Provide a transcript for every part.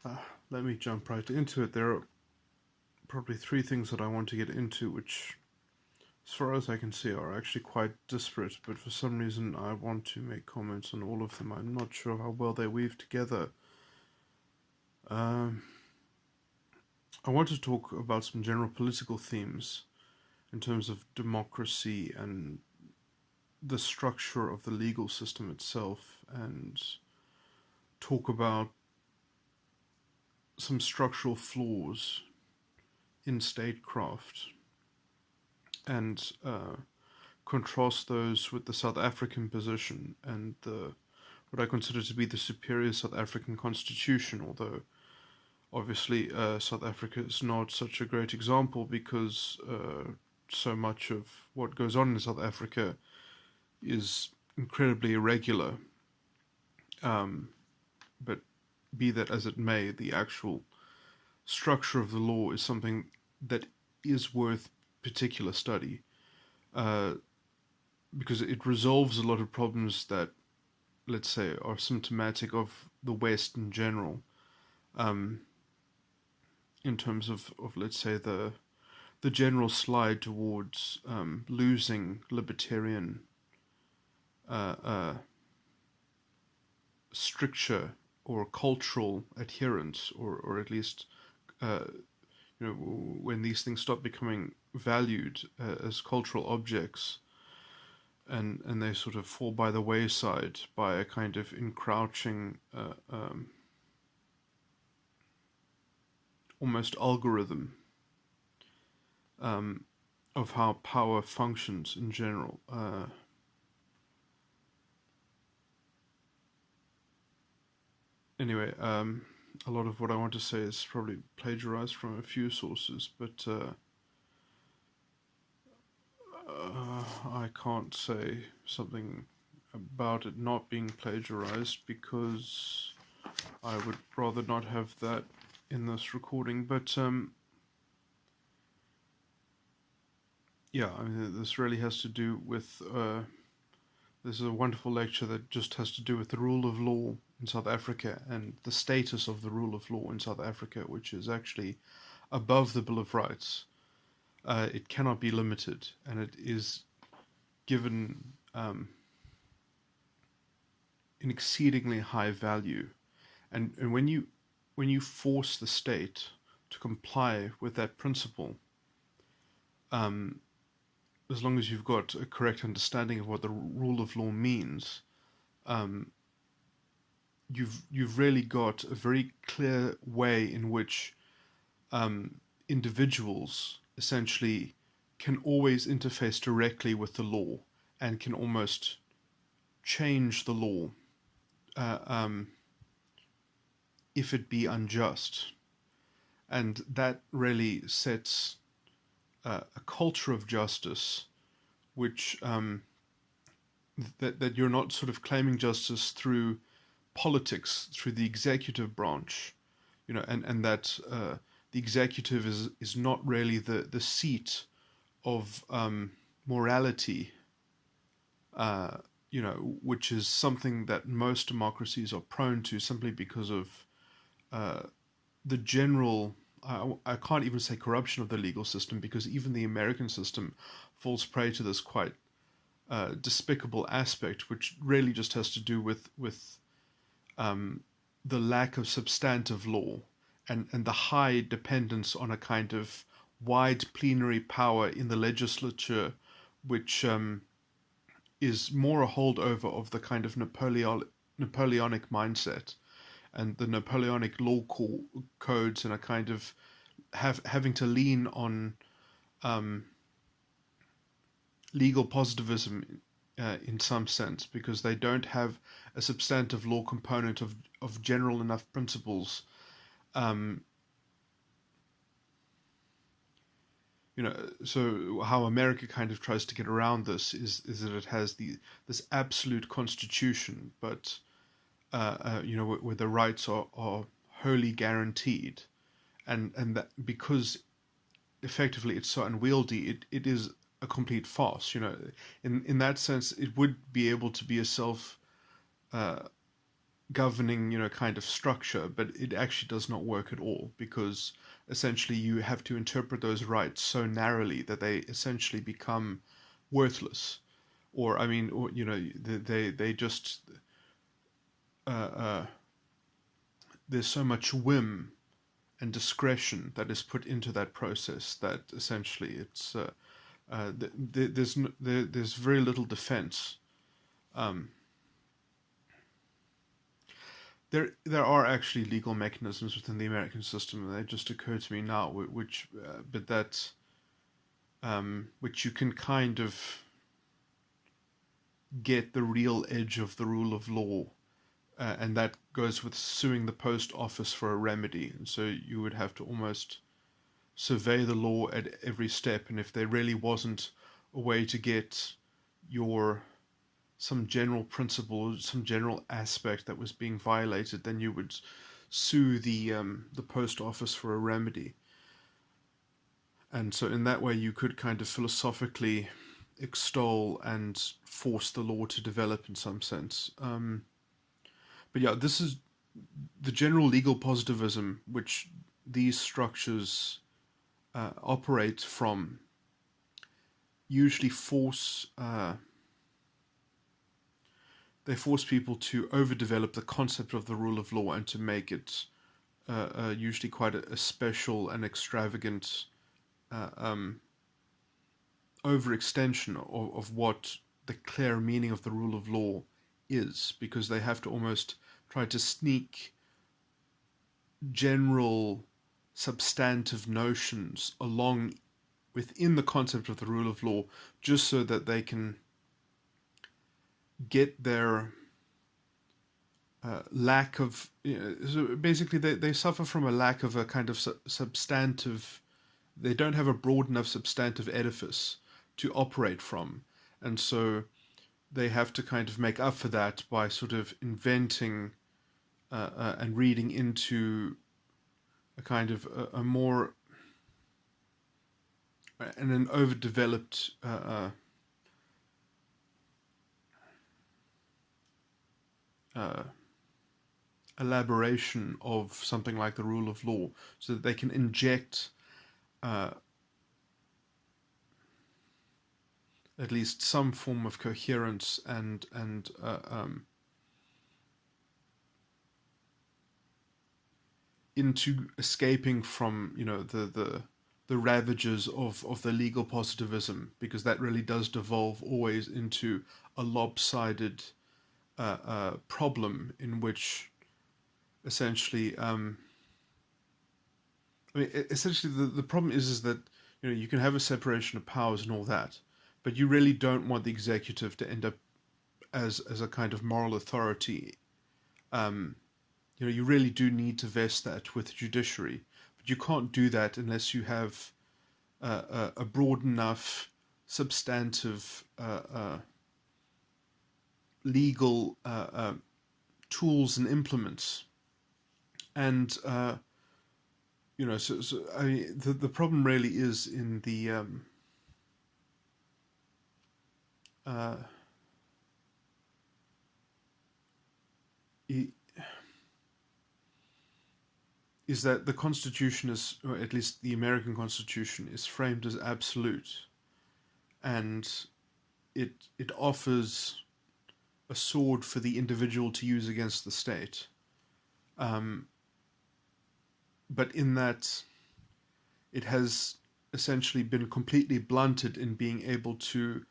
Let me jump right into it. There are probably three things that I want to get into, which, as far as I can see, are actually quite disparate, but for some reason I want to make comments on all of them. I'm not sure how well they weave together. I want to talk about some general political themes in terms of democracy and the structure of the legal system itself, and talk about some structural flaws in statecraft, and contrast those with the South African position and what I consider to be the superior South African constitution, although obviously South Africa is not such a great example because so much of what goes on in South Africa is incredibly irregular. But be that as it may, the actual structure of the law is something that is worth particular study, because it resolves a lot of problems that, let's say, are symptomatic of the West in general, in terms of let's say, the general slide towards losing libertarian stricture or cultural adherence, or at least when these things stop becoming valued as cultural objects, and they sort of fall by the wayside by a kind of encroaching almost algorithm of how power functions in general. Anyway, a lot of what I want to say is probably plagiarized from a few sources, but I can't say something about it not being plagiarized because I would rather not have that in this recording. But yeah, I mean, this really has to do with this is a wonderful lecture that just has to do with the rule of law in South Africa and the status of the rule of law in South Africa, which is actually above the Bill of Rights. It cannot be limited, and it is given an exceedingly high value. And when you force the state to comply with that principle, as long as you've got a correct understanding of what the rule of law means, you've really got a very clear way in which individuals essentially can always interface directly with the law and can almost change the law if it be unjust. And that really sets a culture of justice, which that you're not sort of claiming justice through politics, through the executive branch, and that the executive is not really the seat of morality, which is something that most democracies are prone to simply because of the general, I can't even say corruption of the legal system, because even the American system falls prey to this quite despicable aspect, which really just has to do with the lack of substantive law and the high dependence on a kind of wide plenary power in the legislature, which is more a holdover of the kind of Napoleonic mindset and the Napoleonic law codes, and a kind of having to lean on legal positivism in some sense, because they don't have a substantive law component of general enough principles. So how America kind of tries to get around this is that it has this absolute constitution, but where the rights are wholly guaranteed, and that because effectively it's so unwieldy, it is a complete farce. In that sense, it would be able to be a self governing, kind of structure, but it actually does not work at all, because essentially you have to interpret those rights so narrowly that they essentially become worthless. Or, I mean, or, they just, uh, uh, there's so much whim and discretion that is put into that process that essentially it's, there's very little defense. Um, there are actually legal mechanisms within the American system, and they just occur to me now, which you can kind of get the real edge of the rule of law, and that goes with suing the post office for a remedy. And so you would have to almost survey the law at every step, and if there really wasn't a way to get some general principle, some general aspect that was being violated, then you would sue the post office for a remedy. And so in that way you could kind of philosophically extol and force the law to develop in some sense. But yeah, this is the general legal positivism which these structures operate from. Usually they force people to overdevelop the concept of the rule of law and to make it usually quite a special and extravagant overextension of what the clear meaning of the rule of law is, because they have to almost try to sneak general substantive notions along within the concept of the rule of law, just so that they can get their lack of, so basically they suffer from a lack of a kind of substantive, they don't have a broad enough substantive edifice to operate from, and so they have to kind of make up for that by sort of inventing and reading into a kind of a more and an overdeveloped elaboration of something like the rule of law, so that they can inject at least some form of coherence and into escaping from the ravages of the legal positivism, because that really does devolve always into a lopsided problem in which essentially essentially the problem is that you can have a separation of powers and all that, but you really don't want the executive to end up as a kind of moral authority. You really do need to vest that with the judiciary, but you can't do that unless you have a broad enough substantive legal tools and implements. And so I mean, the problem really is in the is that the Constitution is, or at least the American Constitution, is framed as absolute, and it offers a sword for the individual to use against the state. But in that, it has essentially been completely blunted in being able to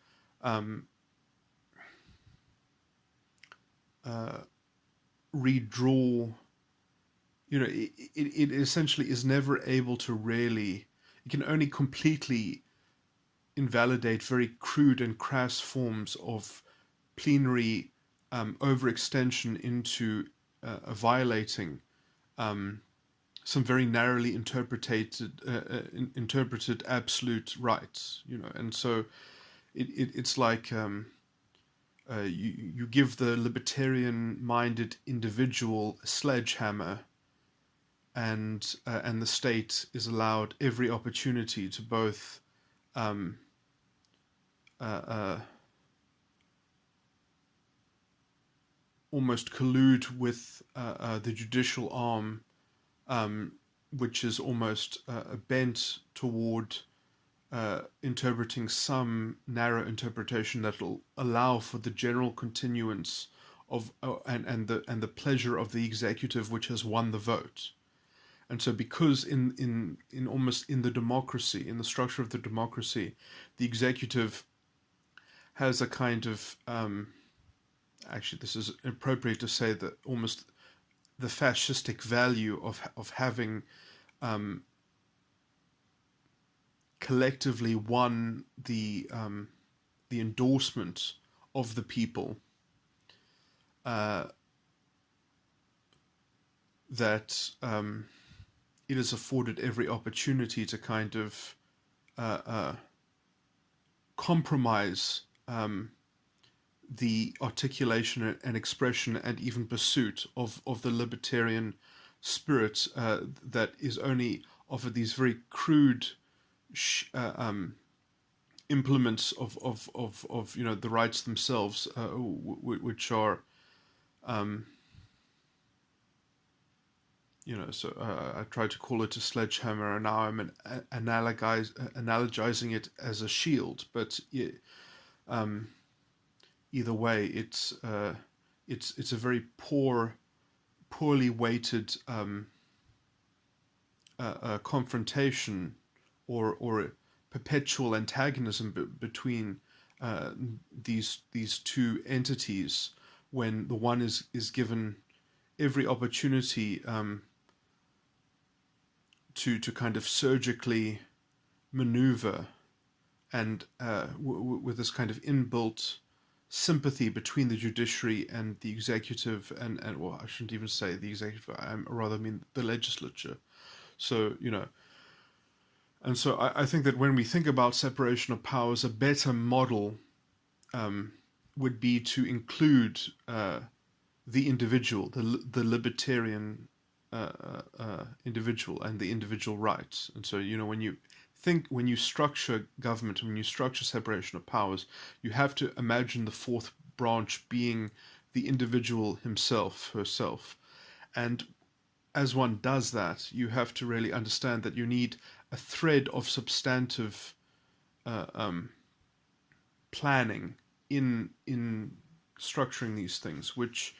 redraw. It essentially is never able to really. It can only completely invalidate very crude and crass forms of plenary overextension into violating some very narrowly interpreted absolute rights, and so it's like you give the libertarian-minded individual a sledgehammer, and the state is allowed every opportunity to both almost collude with the judicial arm, which is almost bent toward interpreting some narrow interpretation that will allow for the general continuance of and the pleasure of the executive, which has won the vote. And so, because in almost in the democracy, in the structure of the democracy, the executive has a kind of actually, this is appropriate to say that almost the fascistic value of having collectively won the endorsement of the people, that it is afforded every opportunity to kind of compromise the articulation and expression and even pursuit of the libertarian spirit that is only offered these very crude implements of the rights themselves, which are so I tried to call it a sledgehammer, and now I'm analogizing it as a shield. But either way, it's a very poorly weighted confrontation or a perpetual antagonism between these two entities, when the one is given every opportunity to kind of surgically maneuver, and with this kind of inbuilt sympathy between the judiciary and the executive, and well, I shouldn't even say the executive, I rather mean the legislature. So, and so I think that when we think about separation of powers, a better model would be to include the individual, the libertarian individual, and the individual rights. And so, when you structure government, when you structure separation of powers, you have to imagine the fourth branch being the individual himself, herself. And as one does that, you have to really understand that you need a thread of substantive planning in structuring these things, which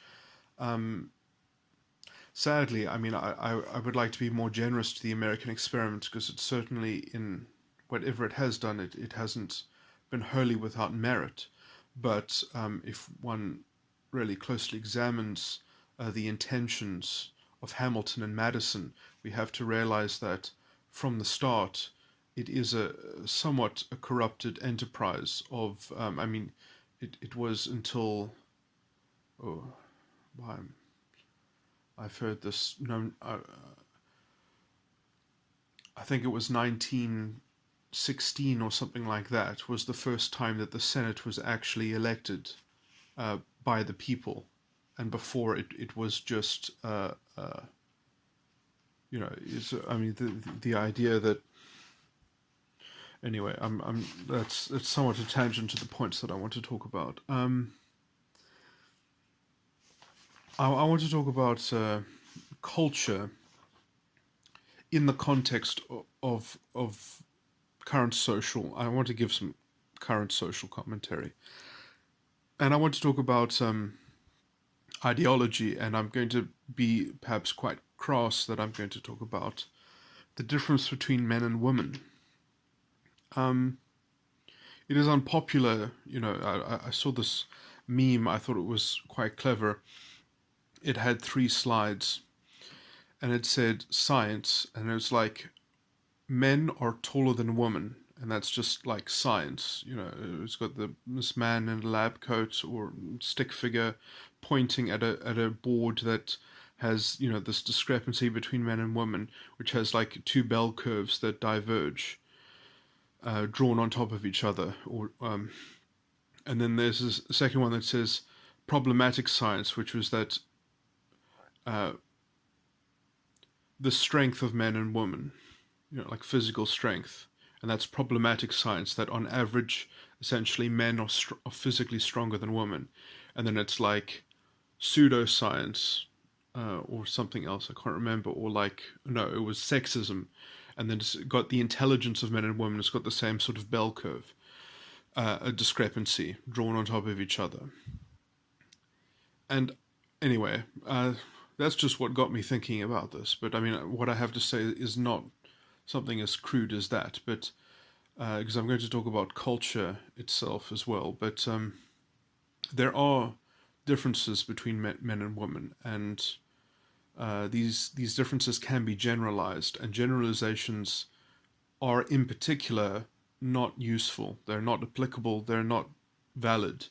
sadly, I mean, I would like to be more generous to the American experiment, because it's certainly, in whatever it has done, it hasn't been wholly without merit. But if one really closely examines the intentions of Hamilton and Madison, we have to realize that from the start, it is a somewhat a corrupted enterprise of, I mean, it was until, I've heard this, I think it was 1916 or something like that, was the first time that the Senate was actually elected by the people. And before it was just, the idea that, anyway, that's somewhat a tangent to the points that I want to talk about. I want to talk about culture in the context of current social. I want to give some current social commentary, and I want to talk about ideology. And I'm going to be perhaps quite crass that I'm going to talk about the difference between men and women. It is unpopular, I saw this meme. I thought it was quite clever. It had 3 slides, and it said science, and it was like, men are taller than women, and that's just like science. It's got this man in a lab coat or stick figure pointing at a board that has, this discrepancy between men and women, which has like 2 bell curves that diverge, drawn on top of each other. And then there's this second one that says problematic science, which was that the strength of men and women, like physical strength. And that's problematic science, that on average, essentially men are physically stronger than women. And then it's like pseudoscience or something else. I can't remember. Or like, no, it was sexism. And then it's got the intelligence of men and women. It's got the same sort of bell curve, a discrepancy drawn on top of each other. And anyway, that's just what got me thinking about this. But I mean, what I have to say is not something as crude as that, but because I'm going to talk about culture itself as well. But there are differences between men and women, and these differences can be generalized, and generalizations are in particular not useful. They're not applicable. They're not valid.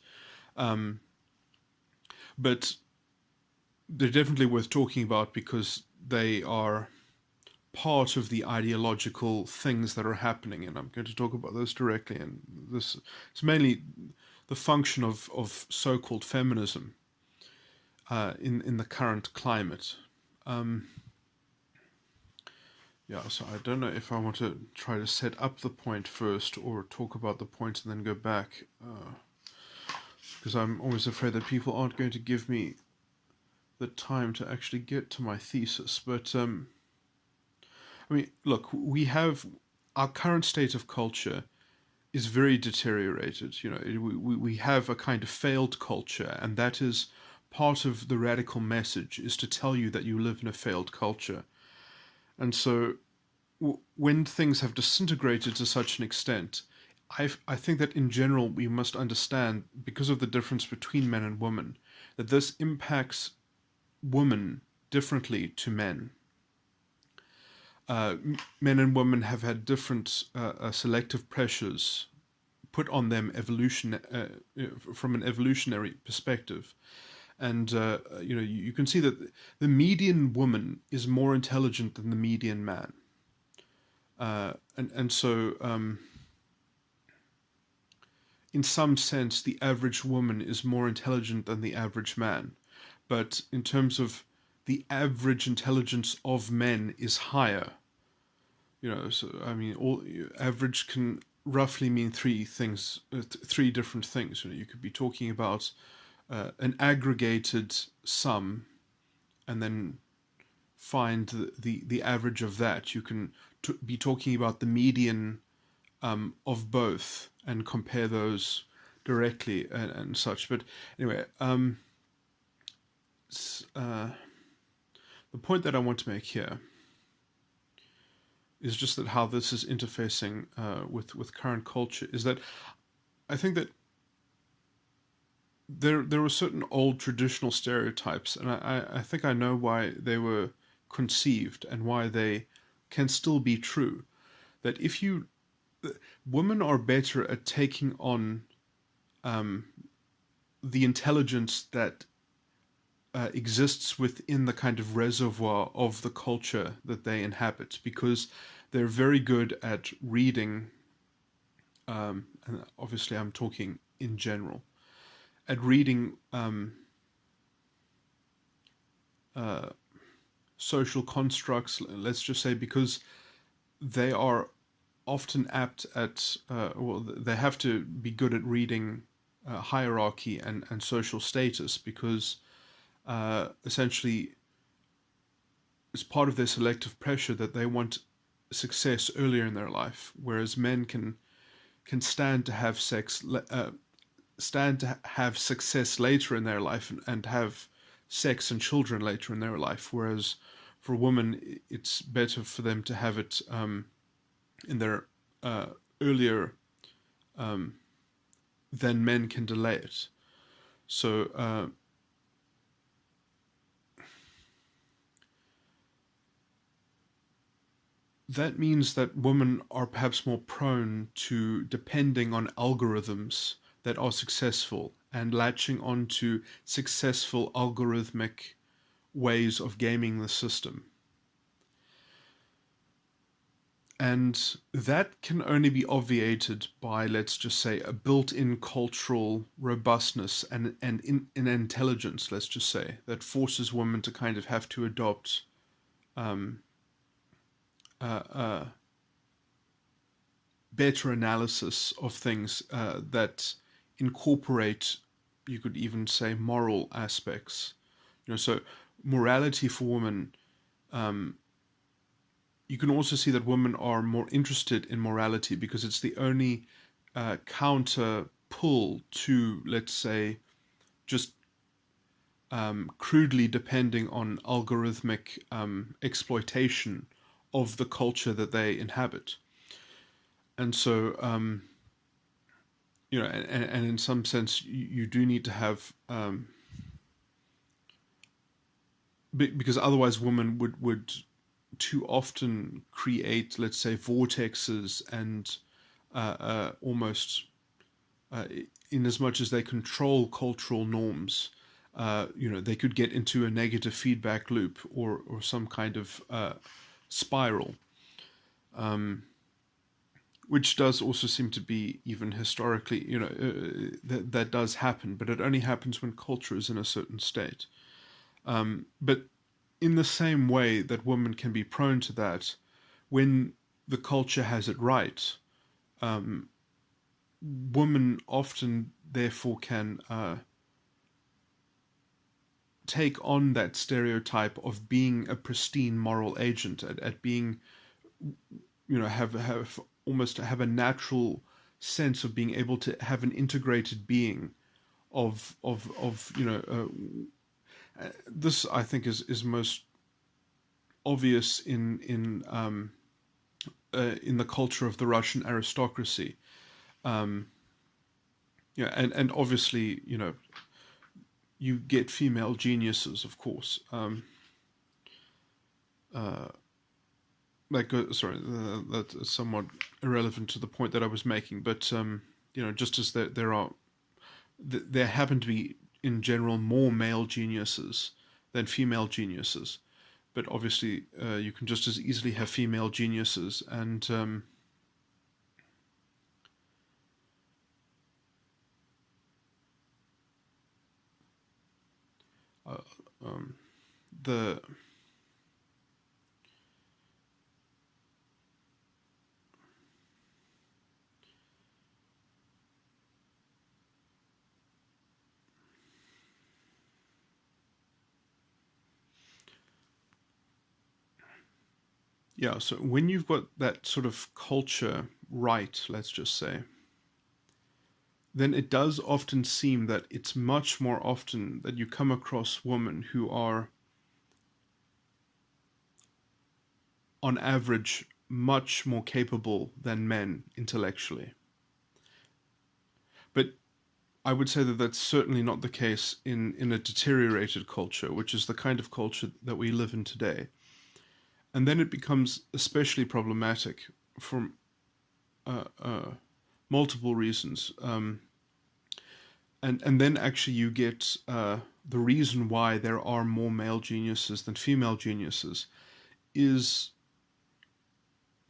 But they're definitely worth talking about because they are part of the ideological things that are happening, and I'm going to talk about those directly. And this is mainly the function of so-called feminism in the current climate. Yeah, so I don't know if I want to try to set up the point first or talk about the point and then go back, because I'm always afraid that people aren't going to give me the time to actually get to my thesis. But I mean, look, we have our current state of culture is very deteriorated. You know, we have a kind of failed culture, and that is part of the radical message, is to tell you that you live in a failed culture. And so when things have disintegrated to such an extent, I think that in general we must understand, because of the difference between men and women, that this impacts women differently to men. Men and women have had different selective pressures put on them from an evolutionary perspective. And you know, you can see that the median woman is more intelligent than the median man. And so in some sense, the average woman is more intelligent than the average man. But in terms of the average intelligence of men is higher. You know, so I mean, average can roughly mean three different things. You know, you could be talking about an aggregated sum, and then find the average of that. You can be talking about the median of both and compare those directly and such. But anyway, the point that I want to make here is just that how this is interfacing with current culture is that I think that there were certain old traditional stereotypes, and I think I know why they were conceived and why they can still be true. That women are better at taking on the intelligence that exists within the kind of reservoir of the culture that they inhabit, because they're very good at reading, and obviously I'm talking in general, at reading social constructs, let's just say, because they are often apt at, they have to be good at reading hierarchy and social status, because essentially it's part of their selective pressure that they want success earlier in their life, whereas men can stand to have success later in their life and have sex and children later in their life, whereas for women it's better for them to have it in their earlier than men can delay it. So that means that women are perhaps more prone to depending on algorithms that are successful and latching onto successful algorithmic ways of gaming the system. And that can only be obviated by, let's just say, a built-in cultural robustness and in intelligence, let's just say, that forces women to kind of have to adopt better analysis of things that incorporate, you could even say, moral aspects So morality for women, you can also see that women are more interested in morality because it's the only counter pull to, let's say, just crudely depending on algorithmic exploitation of the culture that they inhabit. And so, and in some sense, you do need to have, because otherwise women would too often create, let's say, vortexes and almost, in as much as they control cultural norms, they could get into a negative feedback loop or some kind of spiral, which does also seem to be, even historically, that does happen, but it only happens when culture is in a certain state. But in the same way that women can be prone to that, when the culture has it right, women often therefore can take on that stereotype of being a pristine moral agent, at being, have almost have a natural sense of being able to have an integrated being of this, I think, is most obvious in the culture of the Russian aristocracy. And obviously, you get female geniuses, of course. That's somewhat irrelevant to the point that I was making, but just as there happen to be, in general, more male geniuses than female geniuses, but obviously you can just as easily have female geniuses, and the yeah, so when you've got that sort of culture right, let's just say, then it does often seem that it's much more often that you come across women who are, on average, much more capable than men intellectually. But I would say that that's certainly not the case in a deteriorated culture, which is the kind of culture that we live in today. And then it becomes especially problematic for multiple reasons. And then actually you get the reason why there are more male geniuses than female geniuses is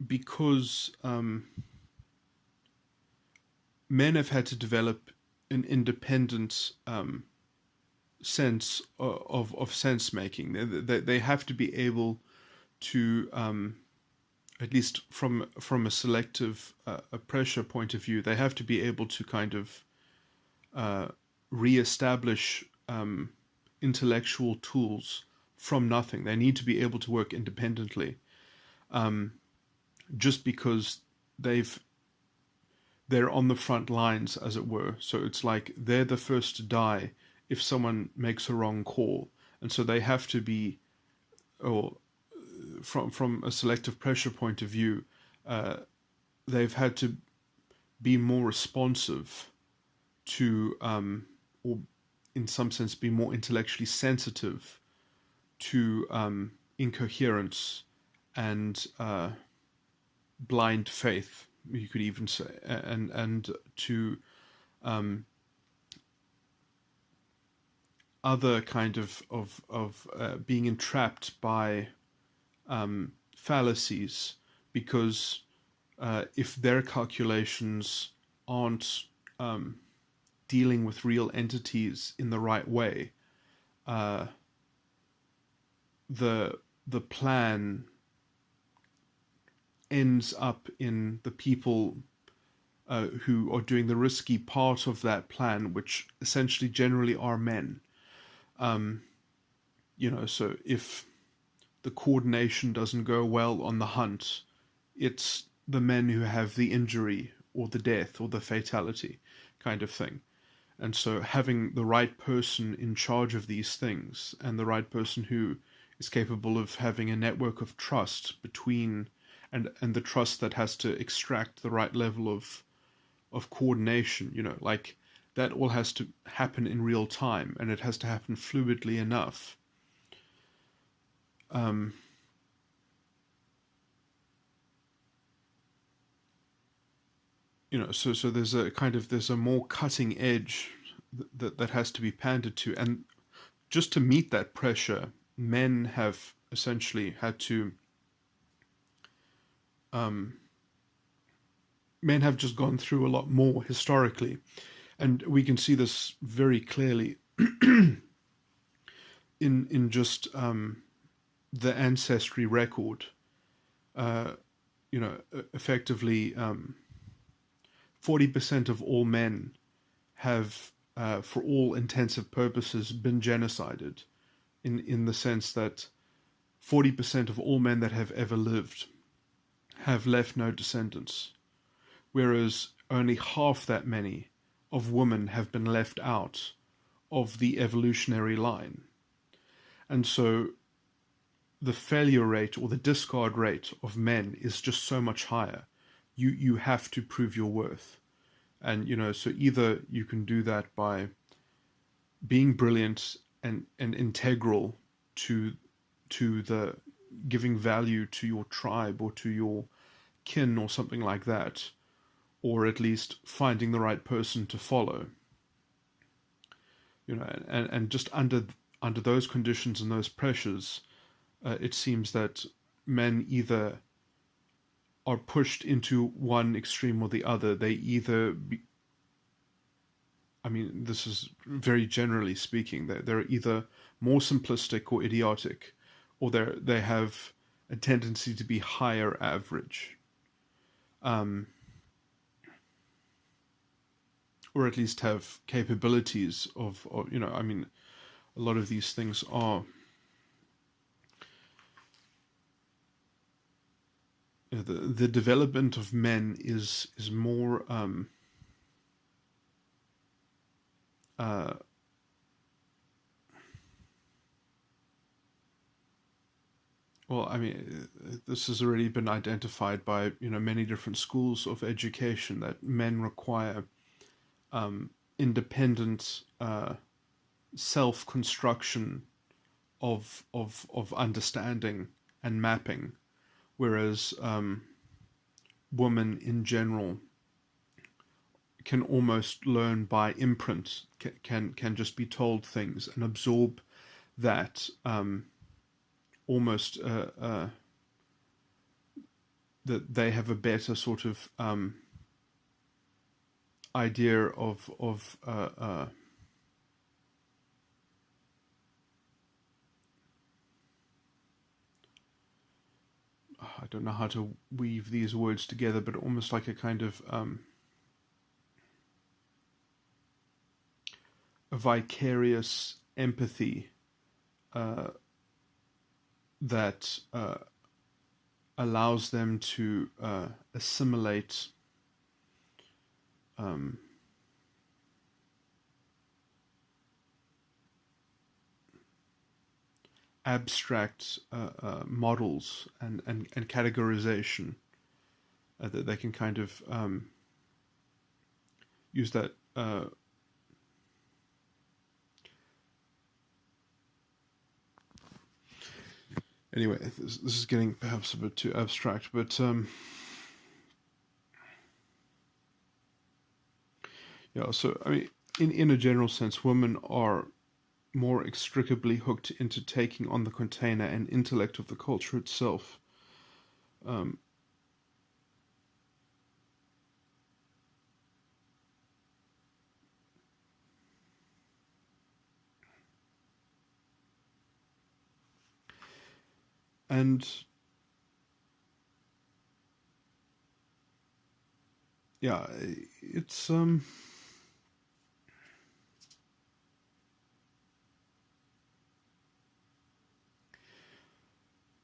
because men have had to develop an independent sense of sense making. They have to be able to, at least from a selective a pressure point of view, they have to be able to kind of re-establish intellectual tools from nothing. They need to be able to work independently, just because they're on the front lines, as it were. So it's like they're the first to die if someone makes a wrong call, and so they have to be, or from a selective pressure point of view, they've had to be more responsive to, or in some sense be more intellectually sensitive to incoherence and blind faith, you could even say, and to other kind of being entrapped by fallacies, because if their calculations aren't dealing with real entities in the right way, the plan ends up in the people who are doing the risky part of that plan, which essentially generally are men. So if the coordination doesn't go well on the hunt, it's the men who have the injury or the death or the fatality kind of thing. And so having the right person in charge of these things, and the right person who is capable of having a network of trust between, and the trust that has to extract the right level of coordination, like that all has to happen in real time, and it has to happen fluidly enough. So there's a more cutting edge that has to be pandered to, and just to meet that pressure, men have essentially had to men have just gone through a lot more historically, and we can see this very clearly in just the ancestry record. Effectively, 40% of all men have, for all intensive purposes, been genocided, in the sense that 40% of all men that have ever lived have left no descendants, whereas only half that many of women have been left out of the evolutionary line. And so the failure rate or the discard rate of men is just so much higher. You have to prove your worth. And, so either you can do that by being brilliant and integral to the giving value to your tribe or to your kin or something like that, or at least finding the right person to follow. And just under those conditions and those pressures, it seems that men either are pushed into one extreme or the other. They either this is very generally speaking, they're either more simplistic or idiotic, or they have a tendency to be higher average, or at least have capabilities of a lot of these things are. The development of men is more this has already been identified by many different schools of education, that men require independent self-construction of understanding and mapping, whereas women in general can almost learn by imprint, can just be told things and absorb that, almost that they have a better sort of idea of I don't know how to weave these words together, but almost like a kind of a vicarious empathy that allows them to assimilate abstract models and categorization, that they can kind of use that anyway, this is getting perhaps a bit too abstract, but so in a general sense, women are more inextricably hooked into taking on the container and intellect of the culture itself. And yeah, it's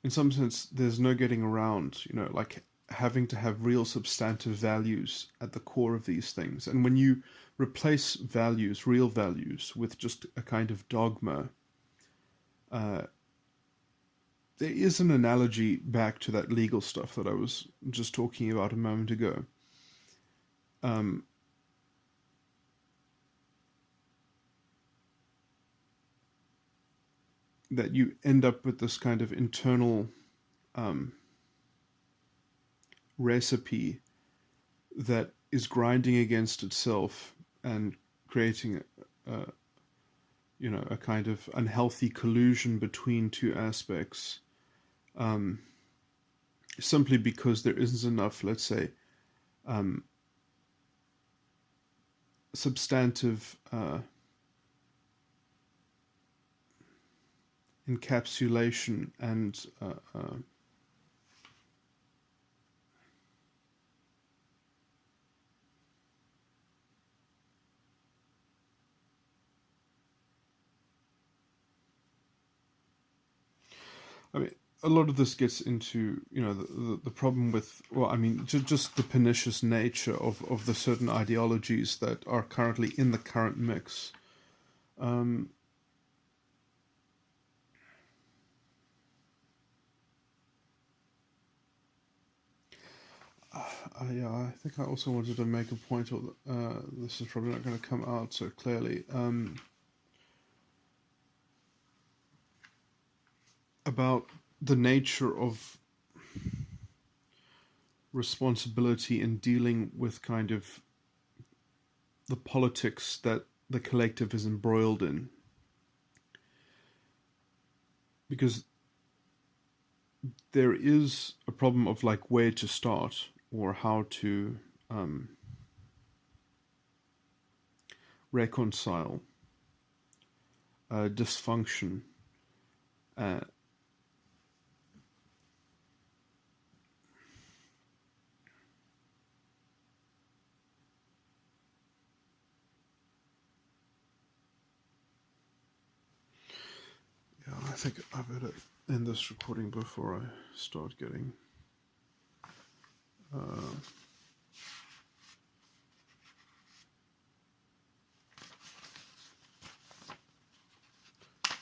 in some sense, there's no getting around, like having to have real substantive values at the core of these things. And when you replace values, real values, with just a kind of dogma, uh, there is an analogy back to that legal stuff that I was just talking about a moment ago. Um, that you end up with this kind of internal um, recipe that is grinding against itself and creating a kind of unhealthy collusion between two aspects, um, simply because there isn't enough, let's say, um, substantive encapsulation and I mean, a lot of this gets into, the problem with, well, I mean, just the pernicious nature of the certain ideologies that are currently in the current mix. Um, yeah, I think I also wanted to make a point, this is probably not going to come out so clearly, about the nature of responsibility in dealing with kind of the politics that the collective is embroiled in. Because there is a problem of like where to start or how to reconcile dysfunction. I think I better end this recording before I start getting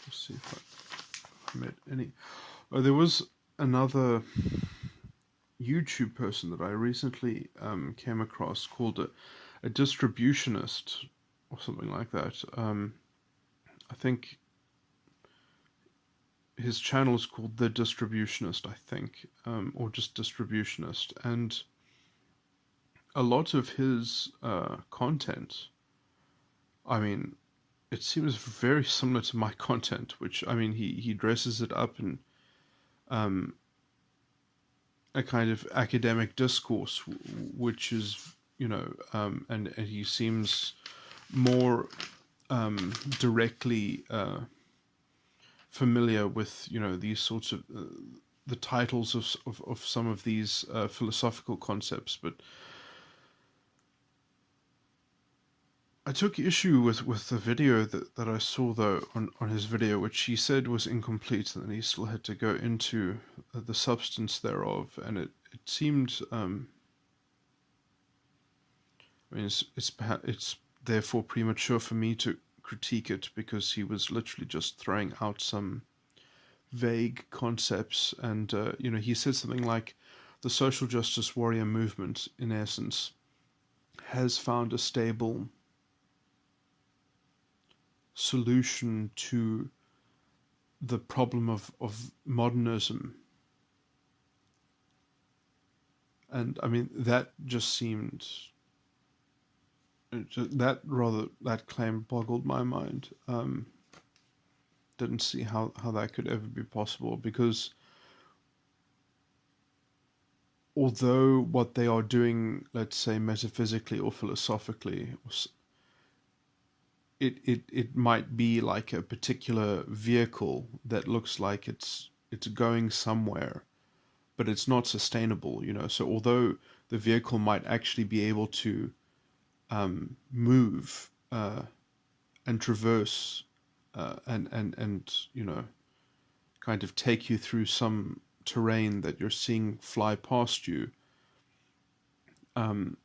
let's see if I met any. Oh, there was another YouTube person that I recently came across called a distributionist or something like that. I think his channel is called The Distributionist, I think, or just Distributionist. And a lot of his content, I mean, it seems very similar to my content, which, I mean, he dresses it up in a kind of academic discourse, which is, and he seems more directly familiar with, these sorts of the titles of some of these philosophical concepts. But I took issue with the video that I saw, though, on his video, which he said was incomplete, and he still had to go into the substance thereof. And it seemed, I mean, it's therefore premature for me to critique it, because he was literally just throwing out some vague concepts. And, he said something like the social justice warrior movement, in essence, has found a stable solution to the problem of modernism. And I mean, that just seemed, that claim boggled my mind. Didn't see how that could ever be possible, because although what they are doing, let's say metaphysically or philosophically, it might be like a particular vehicle that looks like it's going somewhere, but it's not sustainable, So although the vehicle might actually be able to move and traverse and kind of take you through some terrain that you're seeing fly past you. I mean,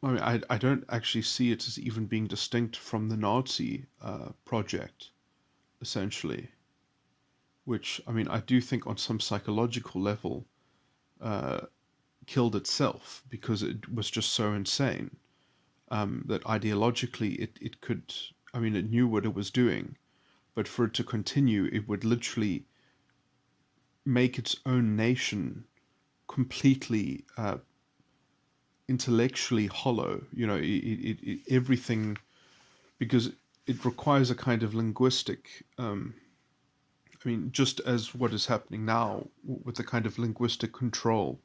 I don't actually see it as even being distinct from the Nazi project, essentially. Which, I mean, I do think on some psychological level killed itself because it was just so insane that ideologically it could, I mean, it knew what it was doing, but for it to continue, it would literally make its own nation completely intellectually hollow. You know, everything, because it requires a kind of linguistic, I mean, just as what is happening now with the kind of linguistic control,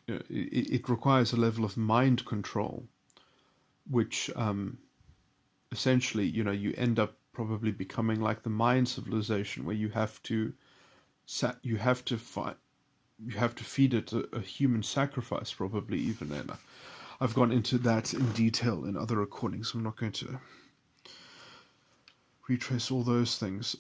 it requires a level of mind control, which essentially, you know, you end up probably becoming like the Mayan civilization, where you have to feed it a human sacrifice, probably even. And I've gone into that in detail in other recordings. I'm not going to retrace all those things.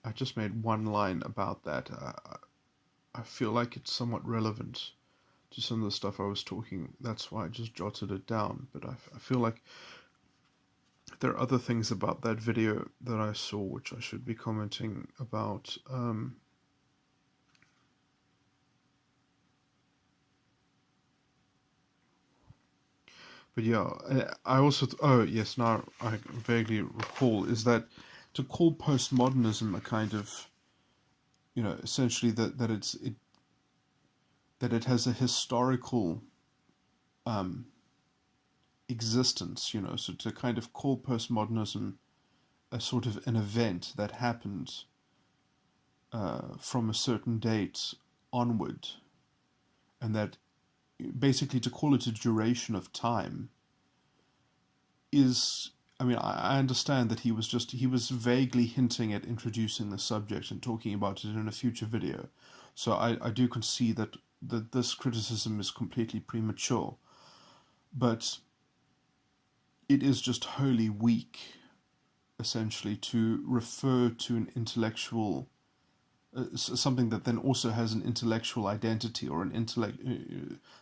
I just made one line about that. I feel like it's somewhat relevant to some of the stuff I was talking. That's why I just jotted it down. But I feel like there are other things about that video that I saw which I should be commenting about. But yeah, I also, oh yes, now I vaguely recall, is that to call postmodernism a kind of, you know, essentially that it has a historical existence, you know, so to kind of call postmodernism a sort of an event that happened from a certain date onward, and that basically to call it a duration of time is, I mean, I understand that he was vaguely hinting at introducing the subject and talking about it in a future video. So I do concede that this criticism is completely premature. But it is just wholly weak, essentially, to refer to an intellectual, something that then also has an intellectual identity, or an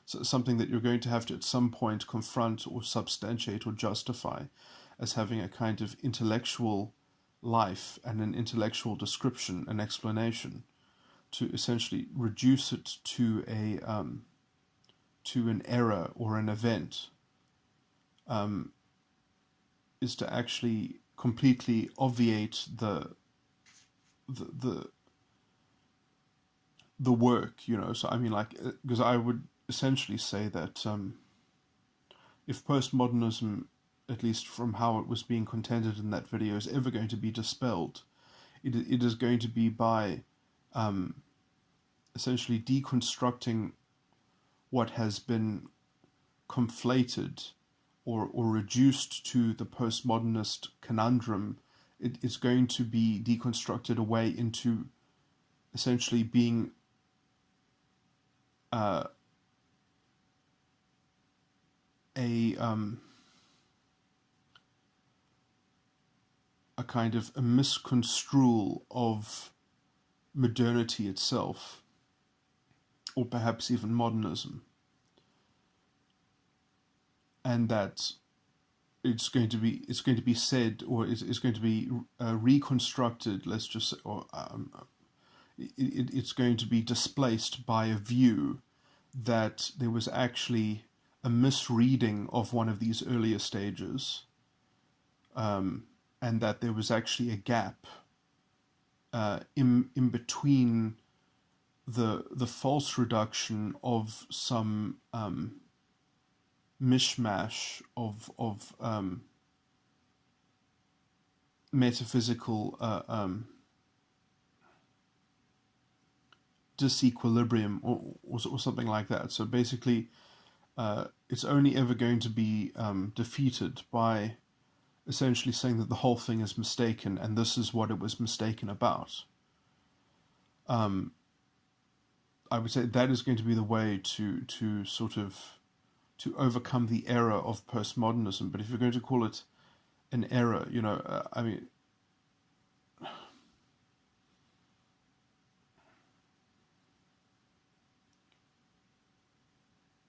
something that you're going to have to at some point confront or substantiate or justify as having a kind of intellectual life and an intellectual description and explanation, to essentially reduce it to an era or an event, is to actually completely obviate the work, you know. So I mean, like, because I would essentially say that if postmodernism, at least from how it was being contended in that video, is ever going to be dispelled, it is going to be by essentially deconstructing what has been conflated or reduced to the postmodernist conundrum. It's going to be deconstructed away into essentially being a kind of a misconstrual of modernity itself, or perhaps even modernism, and that it's going to be said, or it's going to be reconstructed. Let's just say, or it's going to be displaced by a view that there was actually a misreading of one of these earlier stages, and that there was actually a gap in between the false reduction of some mishmash of metaphysical disequilibrium, or something like that. So basically, it's only ever going to be defeated by essentially saying that the whole thing is mistaken, and this is what it was mistaken about. I would say that is going to be the way to sort of overcome the error of postmodernism. But if you're going to call it an error, I mean,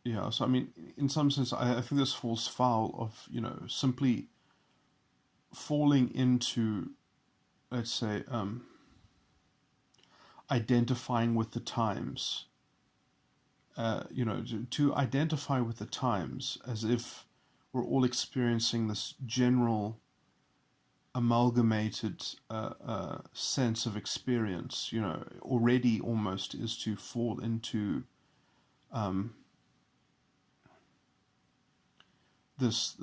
yeah. So I mean, in some sense, I think this falls foul of simply falling into, let's say, identifying with the times. To identify with the times as if we're all experiencing this general amalgamated sense of experience, already almost is to fall into this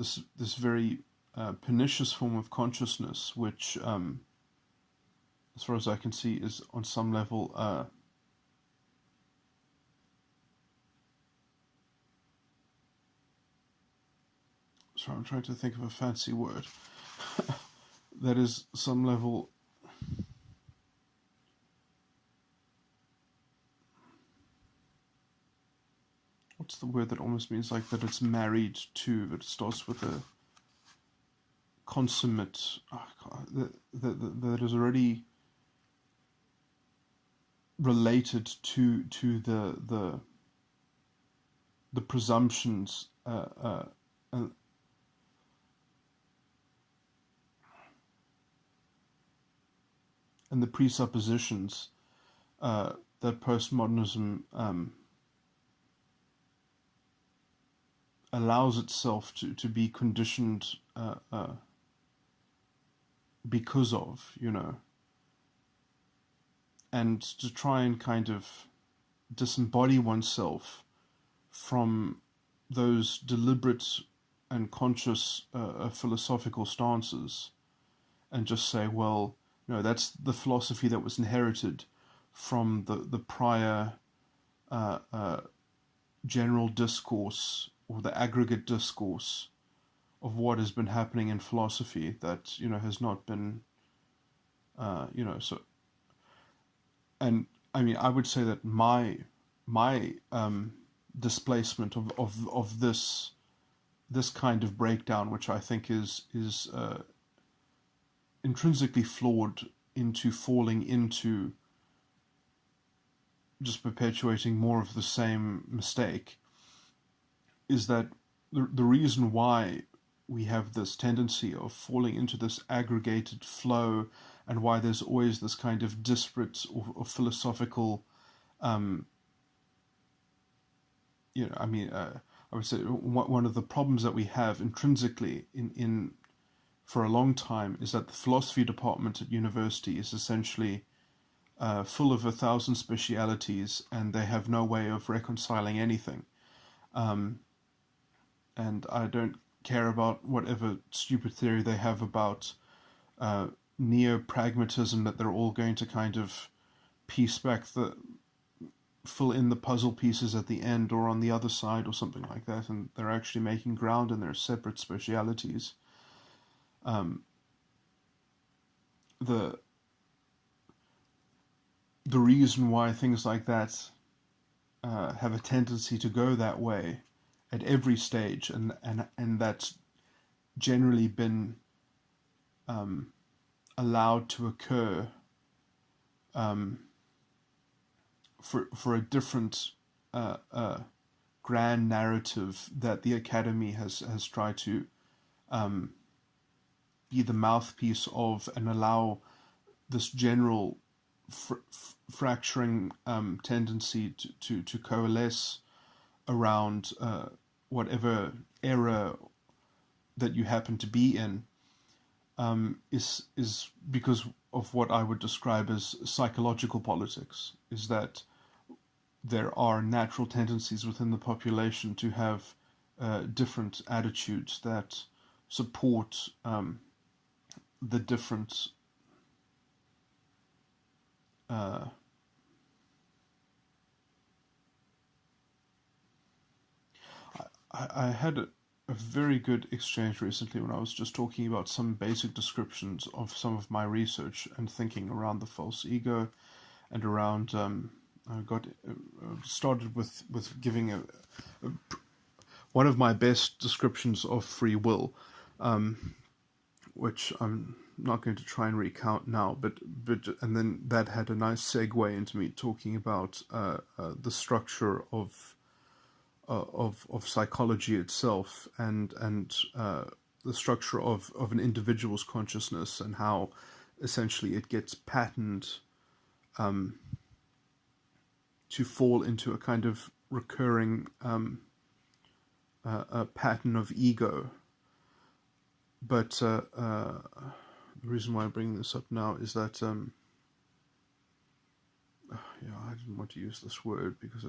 very pernicious form of consciousness, which, as far as I can see, is on some level sorry, I'm trying to think of a fancy word. That is some level what's the word that almost means like that it's married to, that it starts with a consummate, that is already related to the presumptions and the presuppositions that postmodernism allows itself to be conditioned because of, and to try and kind of disembody oneself from those deliberate and conscious philosophical stances, and just say, well, that's the philosophy that was inherited from the prior general discourse, or the aggregate discourse of what has been happening in philosophy that has not been so. And I mean, I would say that my displacement of this kind of breakdown, which I think is intrinsically flawed, into falling into just perpetuating more of the same mistake, is that the reason why we have this tendency of falling into this aggregated flow, and why there's always this kind of disparate or philosophical, I would say one of the problems that we have intrinsically in for a long time is that the philosophy department at university is essentially full of 1,000 specialities, and they have no way of reconciling anything. And I don't care about whatever stupid theory they have about neo-pragmatism, that they're all going to kind of fill in the puzzle pieces at the end or on the other side or something like that, and they're actually making ground in their separate specialities. The reason why things like that have a tendency to go that way at every stage, and that's generally been allowed to occur for a different grand narrative that the academy has tried to be the mouthpiece of, and allow this general fracturing tendency to coalesce around whatever era that you happen to be in, is because of what I would describe as psychological politics, is that there are natural tendencies within the population to have different attitudes that support the different I had a very good exchange recently when I was just talking about some basic descriptions of some of my research and thinking around the false ego, and around I got started with giving one of my best descriptions of free will, which I'm not going to try and recount now, but and then that had a nice segue into me talking about the structure of psychology itself, and the structure of an individual's consciousness, and how essentially it gets patterned to fall into a kind of recurring a pattern of ego. But the reason why I'm bringing this up now is that I didn't want to use this word because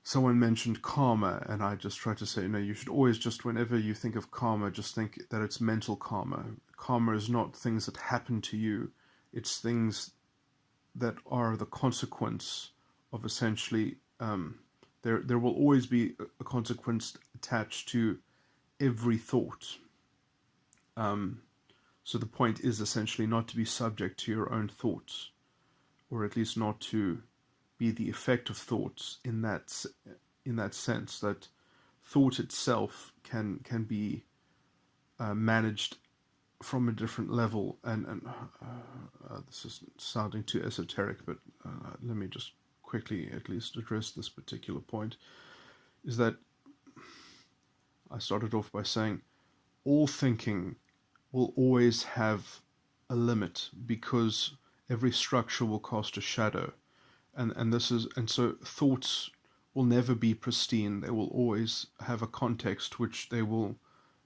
someone mentioned karma, and I just tried to say, no, you should always just, whenever you think of karma, just think that it's mental karma. Karma is not things that happen to you. It's things that are the consequence of essentially, there will always be a consequence attached to every thought. So the point is essentially not to be subject to your own thoughts, or at least not to be the effect of thoughts in that sense, that thought itself can be managed from a different level. And this is sounding too esoteric, but let me just quickly at least address this particular point, is that I started off by saying all thinking will always have a limit, because every structure will cast a shadow, and so thoughts will never be pristine. They will always have a context which they will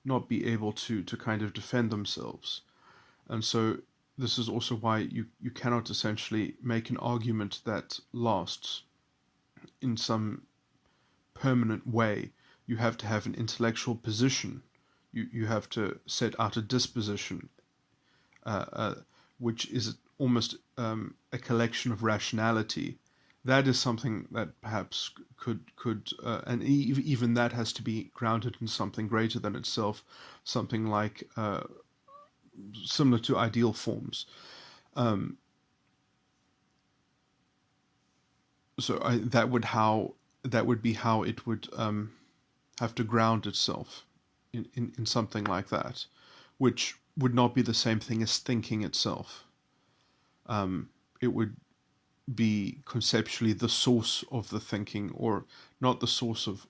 not be able to kind of defend themselves. And so this is also why you cannot essentially make an argument that lasts in some permanent way. You have to have an intellectual position. You have to set out a disposition, which is almost a collection of rationality. That is something that perhaps could and even that has to be grounded in something greater than itself, something like similar to ideal forms. That would be how it would have to ground itself in something like that, which would not be the same thing as thinking itself. It would be conceptually the source of the thinking, or not the source of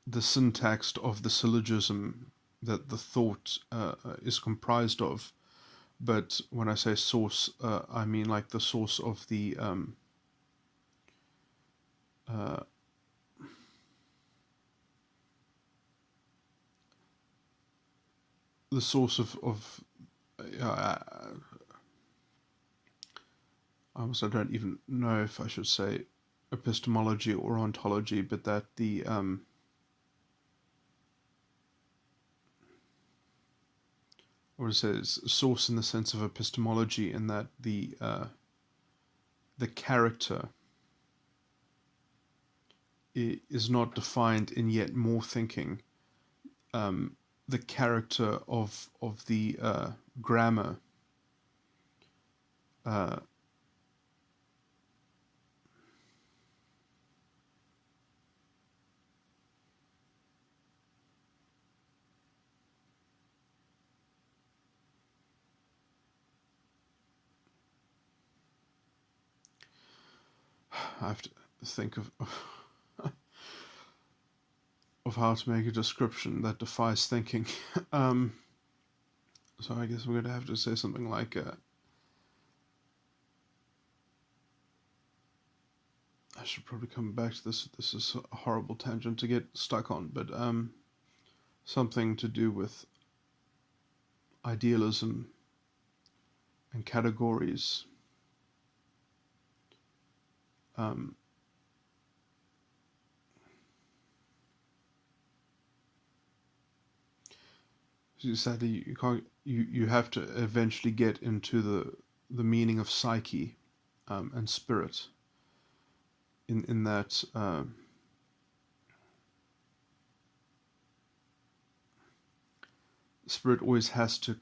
the syntax of the syllogism that the thought is comprised of. But when I say source, I mean like the source of the source of I don't even know if I should say epistemology or ontology, but that the or it says source in the sense of epistemology, in that the character is not defined in yet more thinking. The character of the grammar I have to think of how to make a description that defies thinking. So I guess we're going to have to say something like I should probably come back to this. This is a horrible tangent to get stuck on, but something to do with idealism and categories. Sadly, you can't. You have to eventually get into the meaning of psyche and spirit. In that spirit always has to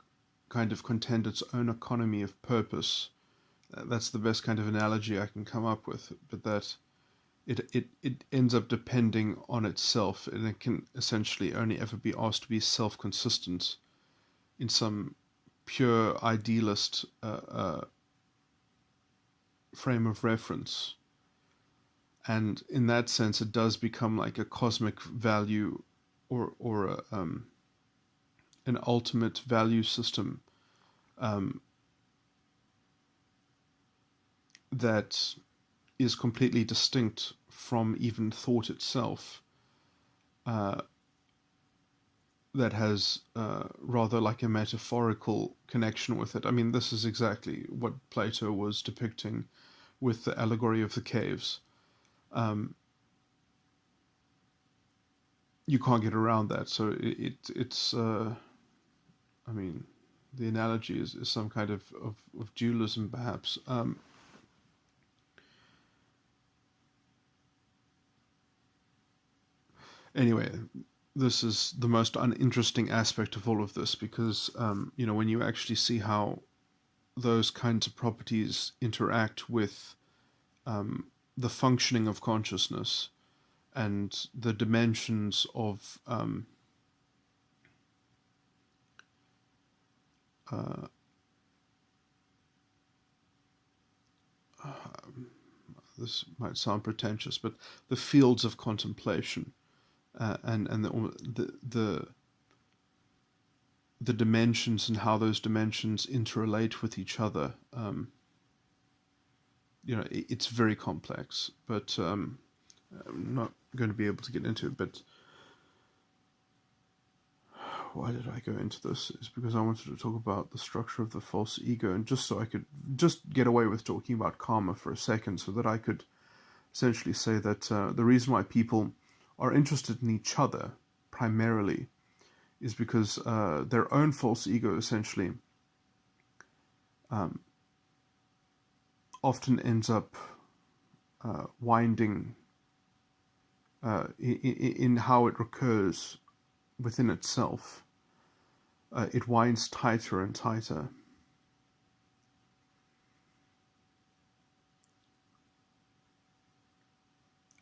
kind of contend its own economy of purpose, That's the best kind of analogy I can come up with, but that it ends up depending on itself, and it can essentially only ever be asked to be self-consistent in some pure idealist frame of reference. And in that sense, it does become like a cosmic value, or an ultimate value system that is completely distinct from even thought itself, that has rather like a metaphorical connection with it. I mean, this is exactly what Plato was depicting with the allegory of the caves. You can't get around that. So it's I mean, the analogy is some kind of dualism, perhaps. Anyway, this is the most uninteresting aspect of all of this, because when you actually see how those kinds of properties interact with the functioning of consciousness and the dimensions of this might sound pretentious, but the fields of contemplation, and the dimensions and how those dimensions interrelate with each other. It's very complex, but I'm not going to be able to get into it. But why did I go into this? Is because I wanted to talk about the structure of the false ego, and just so I could just get away with talking about karma for a second, so that I could essentially say that the reason why people are interested in each other primarily is because their own false ego essentially often ends up winding in how it recurs within itself. It winds tighter and tighter.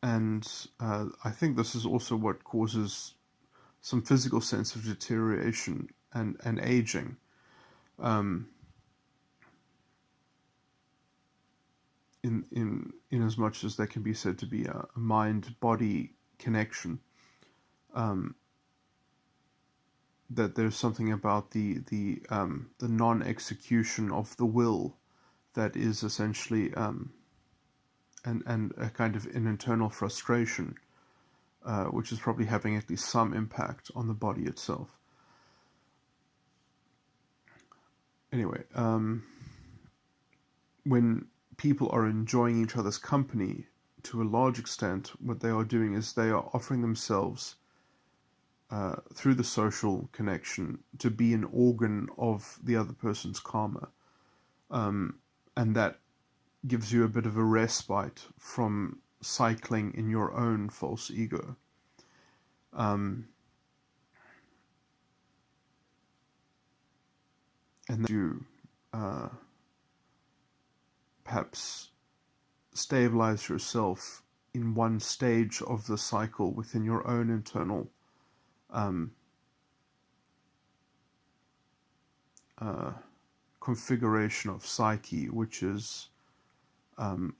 And I think this is also what causes some physical sense of deterioration and aging. In as much as there can be said to be a mind-body connection, that there's something about the non-execution of the will that is essentially and a kind of an internal frustration, which is probably having at least some impact on the body itself. Anyway, when people are enjoying each other's company, to a large extent, what they are doing is they are offering themselves through the social connection to be an organ of the other person's karma. And that gives you a bit of a respite from cycling in your own false ego. And then you perhaps stabilize yourself in one stage of the cycle within your own internal configuration of psyche, which is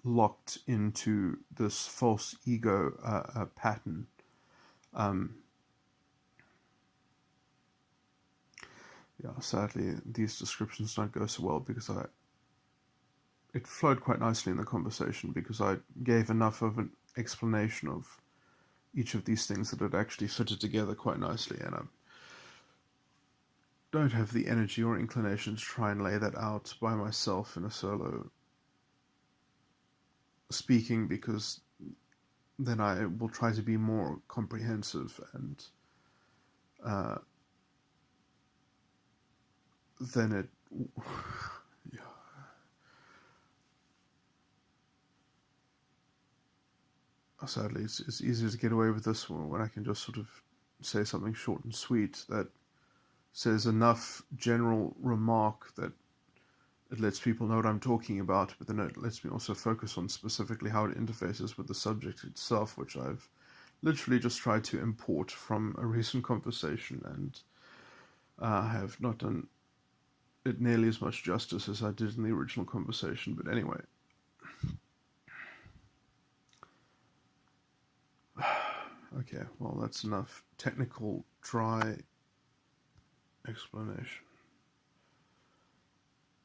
locked into this false ego pattern. Sadly, these descriptions don't go so well, because it flowed quite nicely in the conversation, because I gave enough of an explanation of each of these things that it actually fitted together quite nicely, and I don't have the energy or inclination to try and lay that out by myself in a solo speaking, because then I will try to be more comprehensive, and then it sadly it's easier to get away with this one when I can just sort of say something short and sweet that says enough general remark that it lets people know what I'm talking about, but then it lets me also focus on specifically how it interfaces with the subject itself, which I've literally just tried to import from a recent conversation, and I have not done it nearly as much justice as I did in the original conversation. But anyway, okay, well, that's enough technical, dry explanation.